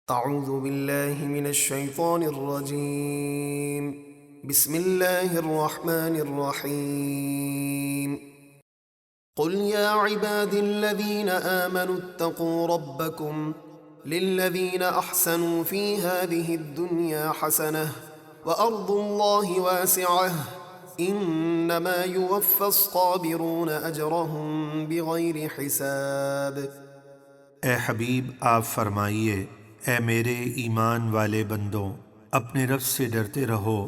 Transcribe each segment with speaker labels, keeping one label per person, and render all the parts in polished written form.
Speaker 1: اعوذ باللہ من الشیطان الرجیم بسم اللہ الرحمن الرحیم قل یا عباد الذین آمنوا اتقوا ربکم للذین احسنوا فی هذه الدنیا حسنہ وارض اللہ واسعہ انما یوفی الصابرون اجرهم بغیر حساب۔
Speaker 2: اے حبیب آپ فرمائیے، اے میرے ایمان والے بندوں، اپنے رب سے ڈرتے رہو۔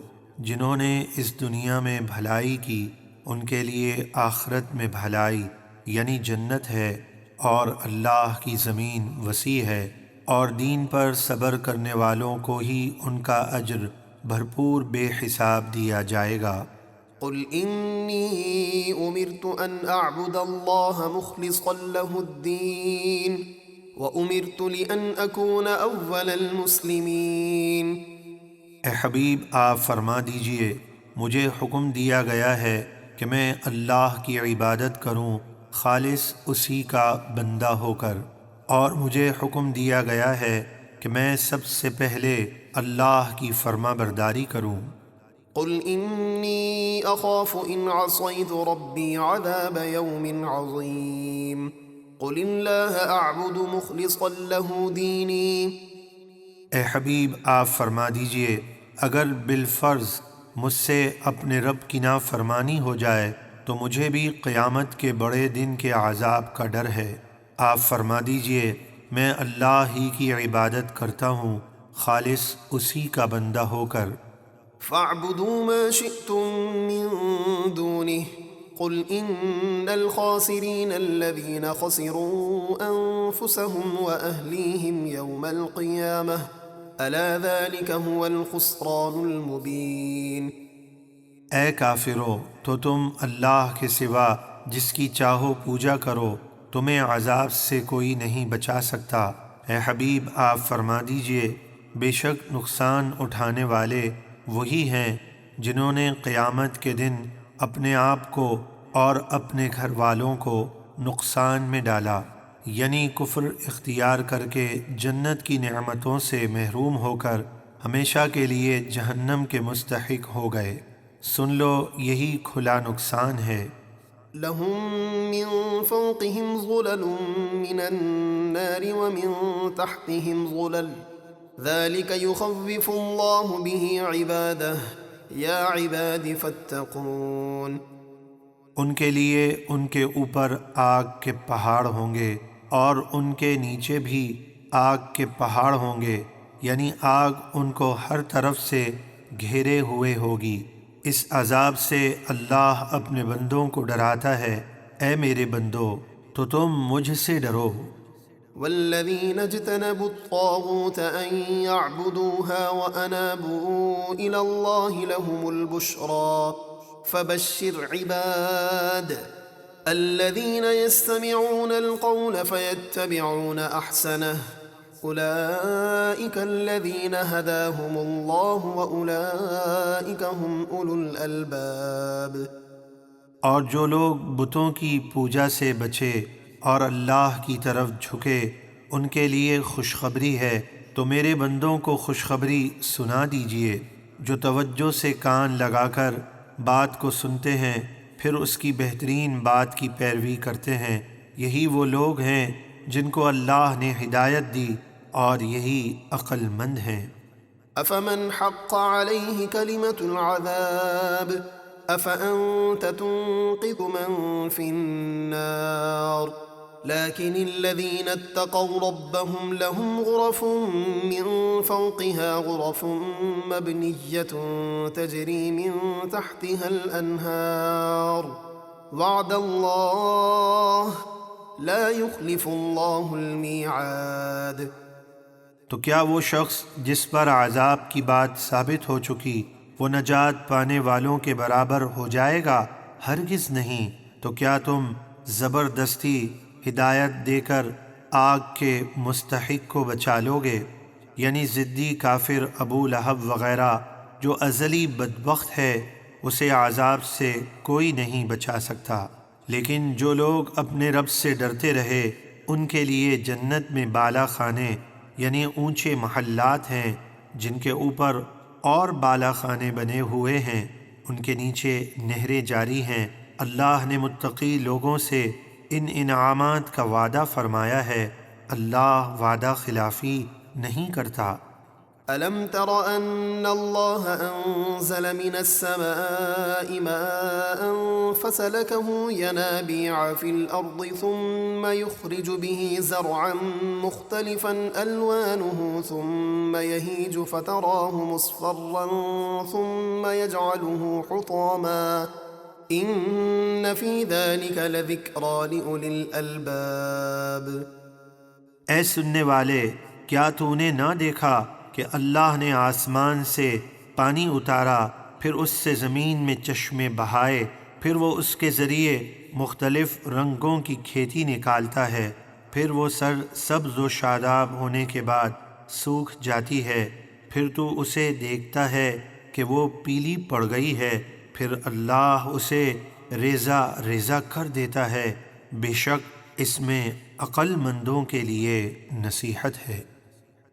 Speaker 2: جنہوں نے اس دنیا میں بھلائی کی ان کے لیے آخرت میں بھلائی یعنی جنت ہے، اور اللہ کی زمین وسیع ہے، اور دین پر صبر کرنے والوں کو ہی ان کا اجر بھرپور بے حساب دیا جائے گا۔
Speaker 1: قل انی امرت ان اعبد اللہ مخلصا له الدین وامرت لان اکون اول المسلمین۔
Speaker 2: اے حبیب آپ فرما دیجئے، مجھے حکم دیا گیا ہے کہ میں اللہ کی عبادت کروں خالص اسی کا بندہ ہو کر، اور مجھے حکم دیا گیا ہے کہ میں سب سے پہلے اللہ کی فرما برداری کروں۔
Speaker 1: قل انی اخاف ان عصیت ربی عذاب یوم عظیم قل اللہ اعبد مخلصا له دینی۔
Speaker 2: اے حبیب آپ فرما دیجئے، اگر بالفرض مجھ سے اپنے رب کی نافرمانی ہو جائے تو مجھے بھی قیامت کے بڑے دن کے عذاب کا ڈر ہے۔ آپ فرما دیجئے، میں اللہ ہی کی عبادت کرتا ہوں خالص اسی کا بندہ ہو کر۔
Speaker 1: فاعبدوا ما شئتم من دونه قل ان الخاسرین الذین خسروا انفسهم واہلیہم یوم القیامہ الا ذلك هو الخسران المبین۔
Speaker 2: اے کافرو، تو تم اللہ کے سوا جس کی چاہو پوجا کرو، تمہیں عذاب سے کوئی نہیں بچا سکتا۔ اے حبیب آپ فرما دیجئے، بے شک نقصان اٹھانے والے وہی ہیں جنہوں نے قیامت کے دن اپنے آپ کو اور اپنے گھر والوں کو نقصان میں ڈالا، یعنی کفر اختیار کر کے جنت کی نعمتوں سے محروم ہو کر ہمیشہ کے لیے جہنم کے مستحق ہو گئے۔ سن لو، یہی کھلا نقصان ہے۔
Speaker 1: لهم من فوقهم ظلل من النار ومن تحتهم ظلل ذلك يخوف الله به عباده يا عباد فاتقون۔
Speaker 2: ان کے لیے ان کے اوپر آگ کے پہاڑ ہوں گے اور ان کے نیچے بھی آگ کے پہاڑ ہوں گے، یعنی آگ ان کو ہر طرف سے گھیرے ہوئے ہوگی۔ اس عذاب سے اللہ اپنے بندوں کو ڈراتا ہے، اے میرے بندو تو تم مجھ سے ڈرو۔
Speaker 1: والذین اجتنبوا الطاغوت ان يعبدوها وانابوا الى اللہ لهم البشرى فبشر عباد الذین يستمعون القول فيتبعون احسنه اولئک الذین ہداهم اللہ واولئک هم اولو الالباب۔
Speaker 2: اور جو لوگ بتوں کی پوجا سے بچے اور اللہ کی طرف جھکے، ان کے لیے خوشخبری ہے، تو میرے بندوں کو خوشخبری سنا دیجئے۔ جو توجہ سے کان لگا کر بات کو سنتے ہیں پھر اس کی بہترین بات کی پیروی کرتے ہیں، یہی وہ لوگ ہیں جن کو اللہ نے ہدایت دی، اور یہی عقل مند ہیں۔
Speaker 1: افمن حق علیہ کلمۃ العذاب افانت تنقذ من فی النار لكن الذين اتقوا ربهم لهم غرف من فوقها غرف مبنية تجري من تحتها الأنهار وعد الله لا يخلف الله الميعاد۔
Speaker 2: تو کیا وہ شخص جس پر عذاب کی بات ثابت ہو چکی وہ نجات پانے والوں کے برابر ہو جائے گا؟ ہرگز نہیں۔ تو کیا تم زبردستی ہدایت دے کر آگ کے مستحق کو بچا لو گے؟ یعنی ضدی کافر ابو لہب وغیرہ جو ازلی بدبخت ہے، اسے عذاب سے کوئی نہیں بچا سکتا۔ لیکن جو لوگ اپنے رب سے ڈرتے رہے ان کے لیے جنت میں بالا خانے یعنی اونچے محلات ہیں جن کے اوپر اور بالا خانے بنے ہوئے ہیں، ان کے نیچے نہریں جاری ہیں۔ اللہ نے متقی لوگوں سے ان انعامات کا وعدہ فرمایا ہے، اللہ وعدہ خلافی نہیں کرتا۔
Speaker 1: ألم تر أن الله أنزل من السماء ماء فسلكه ينابيع في الأرض ثم يخرج به زرعا مختلفا ألوانه ثم يهيج فتراه مصفرا ثم يجعله حطاما إن في ذلك لذكرى لأولي الألباب۔
Speaker 2: اے سننے والے، کیا تو نے نہ دیکھا کہ اللہ نے آسمان سے پانی اتارا، پھر اس سے زمین میں چشمے بہائے، پھر وہ اس کے ذریعے مختلف رنگوں کی کھیتی نکالتا ہے، پھر وہ سر سبز و شاداب ہونے کے بعد سوکھ جاتی ہے، پھر تو اسے دیکھتا ہے کہ وہ پیلی پڑ گئی ہے، پھر اللہ اسے ریزہ ریزہ کر دیتا ہے۔ بے شک اس میں عقل مندوں کے لیے نصیحت ہے۔